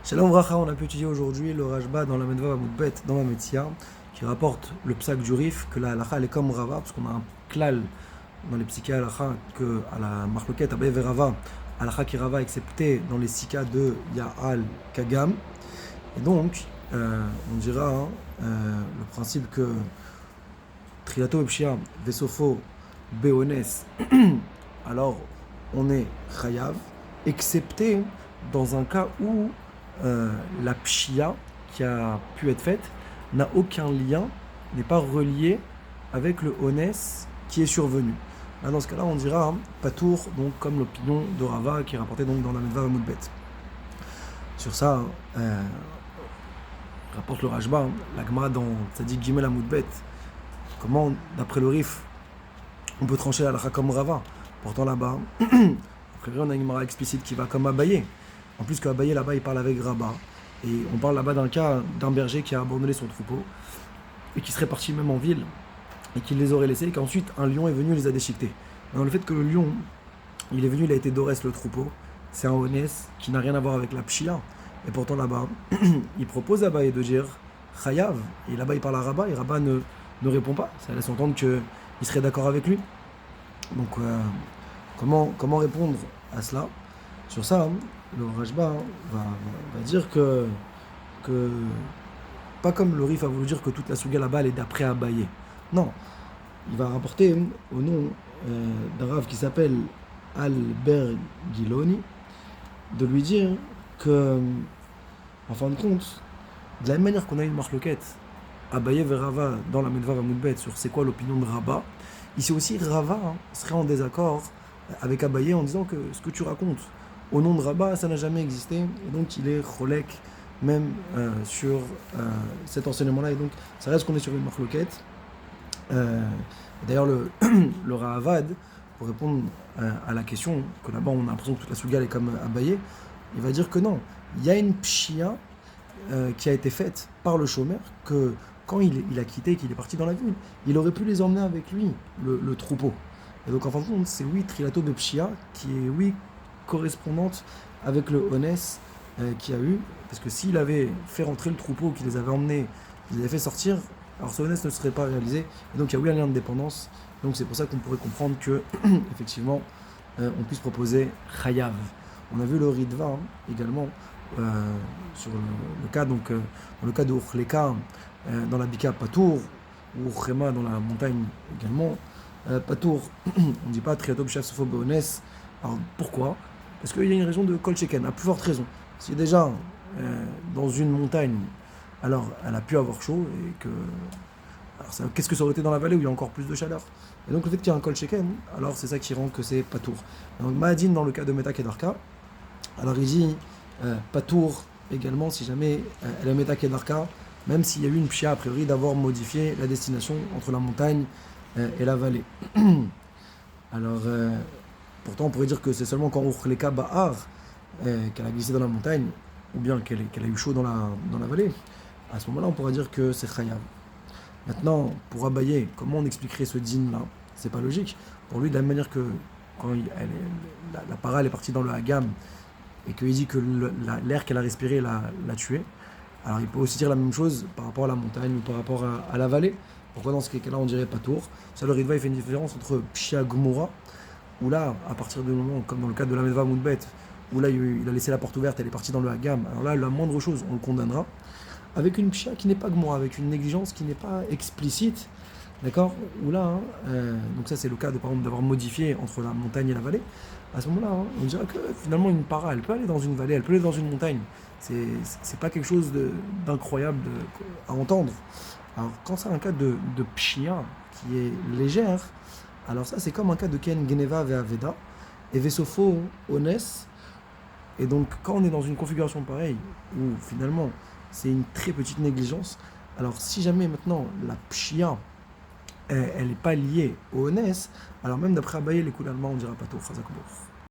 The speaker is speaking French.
Shalom Vracha, on a pu étudier aujourd'hui le Rashba dans la Medva Moudbet, dans la Metzia, qui rapporte le psak du Rif, que la halakha elle est comme Rava, parce qu'on a un klal dans les psyché halakha, que à la marloquette, Abaye Verava, halakha qui Rava, excepté dans les sika de Ya'al Kagam. Et donc, on dira le principe que Trilato Epshia, Vesofo, Beones, alors on est Chayav, excepté dans un cas où la pshia qui a pu être faite n'a aucun lien, n'est pas relié avec le honnes qui est survenu. Là, dans ce cas-là, on dira patour, donc comme l'opinion de Rava qui est rapportée donc dans la Medva Moudbet. Sur ça, rapporte le Rashba, la Gemara dans Tzadik Gimel Moudbet, comment, d'après le Rif, on peut trancher la halakha comme Rava. Pourtant là-bas, après on a une Gemara explicite qui va comme Abaye. En plus qu'Abaye là-bas il parle avec Rabat. Et on parle là-bas d'un cas d'un berger qui a abandonné son troupeau et qui serait parti même en ville et qui les aurait laissés et qu'ensuite un lion est venu et les a déchiquetés. Alors le fait que le lion, il est venu, il a été dorès le troupeau, c'est un honnes qui n'a rien à voir avec la pshia. Et pourtant là-bas, il propose à Abaye de dire Chayav. Et là-bas il parle à Rabat et Rabat ne répond pas. Ça laisse entendre qu'il serait d'accord avec lui. Donc comment répondre à cela? Sur ça, le Rashba va dire que pas comme le Rif a voulu dire que toute la Souga là-bas elle est d'après Abaye. Non, il va rapporter au nom d'un Rav qui s'appelle Albert Giloni de lui dire que, en fin de compte, de la même manière qu'on a une marloquette Abaye et Rava dans la Medva Moudbet sur c'est quoi l'opinion de Rabat, ici aussi Rava serait en désaccord avec Abaye en disant que ce que tu racontes au nom de Rabat, ça n'a jamais existé, et donc il est cholek même sur cet enseignement-là, et donc ça reste qu'on est sur une marloquette. D'ailleurs, le Rahavad, pour répondre à la question, que là-bas on a l'impression que toute la Souga est comme Abaye, il va dire que non, il y a une pshia qui a été faite par le chômeur, que quand il a quitté, qu'il est parti dans la ville, il aurait pu les emmener avec lui, le troupeau. Et donc en fin de compte, c'est oui, Trilato Bepshia, qui est oui, correspondante avec le honnes qu'il y a eu, parce que s'il avait fait rentrer le troupeau, qu'il les avait emmenés, qu'il les avait fait sortir, alors ce honnes ne serait pas réalisé, et donc il y a eu un lien de dépendance, donc c'est pour ça qu'on pourrait comprendre que, effectivement, on puisse proposer Chayav. On a vu le Ritva également, sur le cas, donc, dans le cas de Uchleka, dans la Bika Patour, ou Uchrema dans la montagne également, Patour, on ne dit pas Triato B'Shav Sofo Be'ones. Alors pourquoi? Parce qu'il y a une raison de Kol Sheken, à plus forte raison. Si déjà dans une montagne, alors elle a pu avoir chaud, et que. Alors qu'est-ce que ça aurait été dans la vallée où il y a encore plus de chaleur? Et donc le fait qu'il y a un Kol Sheken, alors c'est ça qui rend que c'est Patour. Donc Mahadin dans le cas de Meta Kedarka, alors il dit Patour également si jamais elle est Meta Kedarka, même s'il y a eu une pshia a priori d'avoir modifié la destination entre la montagne et la vallée. Alors. Pourtant, on pourrait dire que c'est seulement quand Uchleka Ba'ar, qu'elle a glissé dans la montagne, ou bien qu'elle a eu chaud dans la vallée. À ce moment-là, on pourra dire que c'est Chayav. Maintenant, pour Abaye, comment on expliquerait ce din-là? C'est pas logique. Pour lui, de la même manière que quand la para elle est partie dans le Hagam, et qu'il dit que l'air qu'elle a respiré l'a tué, alors il peut aussi dire la même chose par rapport à la montagne ou par rapport à la vallée. Pourquoi dans ce cas-là, on dirait Patour? Ça, le Ritva, il fait une différence entre Pshia Gmora, où là, à partir du moment, comme dans le cas de la Medva Moudbet, où là, il a laissé la porte ouverte, elle est partie dans le Hagam, alors là, la moindre chose, on le condamnera, avec une pshia qui n'est pas gmora, avec une négligence qui n'est pas explicite, d'accord? Où là, donc ça c'est le cas de, par exemple, d'avoir modifié entre la montagne et la vallée, à ce moment-là, on dira que finalement une para, elle peut aller dans une vallée, elle peut aller dans une montagne, c'est pas quelque chose d'incroyable à entendre. Alors quand c'est un cas de pshia qui est légère, alors ça, c'est comme un cas de Ken Geneva Ve'aveda et Vesofo honnes. Et donc, quand on est dans une configuration pareille, où finalement, c'est une très petite négligence, alors si jamais maintenant, la pshia, elle n'est pas liée au honnes, alors même d'après Abaye, les coups d'allemand, on dira pas tout.